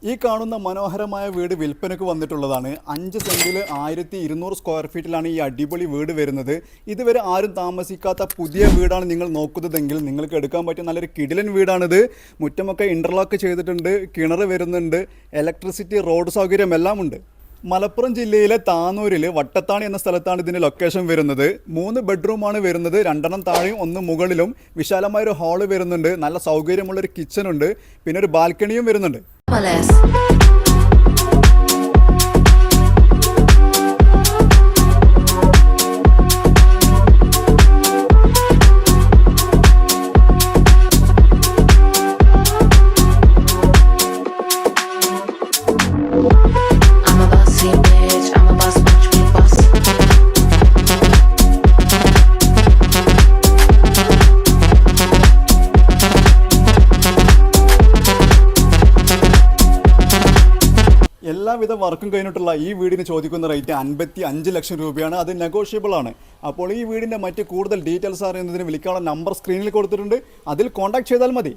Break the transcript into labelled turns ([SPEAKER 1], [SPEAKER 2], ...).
[SPEAKER 1] ഈ കാണുന്ന മനോഹരമായ വീട് വിൽപ്പനയ്ക്ക് വന്നിട്ടുള്ളതാണ്. 5 സെന്റിൽ 1200 സ്ക്വയർ ഫീറ്റിലാണ് ഈ അടിപൊളി വീട് വരുന്നത്. ഇതുവരെ ആരും താമസിക്കാത്ത പുതിയ വീടാണ് നിങ്ങൾ നോക്കുന്നതെങ്കിൽ നിങ്ങൾക്ക് എടുക്കാൻ പറ്റിയ നല്ലൊരു കിടിലൻ വീടാണിത്. മുറ്റമൊക്കെ ഇൻ്റർലോക്ക് ചെയ്തിട്ടുണ്ട്, കിണർ വരുന്നുണ്ട്, ഇലക്ട്രിസിറ്റി, റോഡ് സൗകര്യം എല്ലാം ഉണ്ട്. മലപ്പുറം ജില്ലയിലെ താനൂരിൽ വട്ടത്താണി എന്ന സ്ഥലത്താണ് ഇതിൻ്റെ ലൊക്കേഷൻ വരുന്നത്. 3 ബെഡ്റൂമാണ് വരുന്നത്, 2 താഴെയും 1 മുകളിലും. വിശാലമായൊരു ഹാള് വരുന്നുണ്ട്, നല്ല സൗകര്യമുള്ളൊരു കിച്ചണുണ്ട്, പിന്നെ ഒരു ബാൽക്കണിയും വരുന്നുണ്ട്. എല്ലാവിധ വർക്കും കഴിഞ്ഞിട്ടുള്ള ഈ വീടിന് ചോദിക്കുന്ന റേറ്റ് 55 ലക്ഷം രൂപയാണ്. അത് നെഗോഷ്യബിൾ ആണ്. അപ്പോൾ ഈ വീടിൻ്റെ മറ്റ് കൂടുതൽ ഡീറ്റെയിൽസ് അറിയുന്നതിന് വിളിക്കാനുള്ള നമ്പർ സ്ക്രീനിൽ കൊടുത്തിട്ടുണ്ട്, അതിൽ കോൺടാക്ട് ചെയ്താൽ മതി.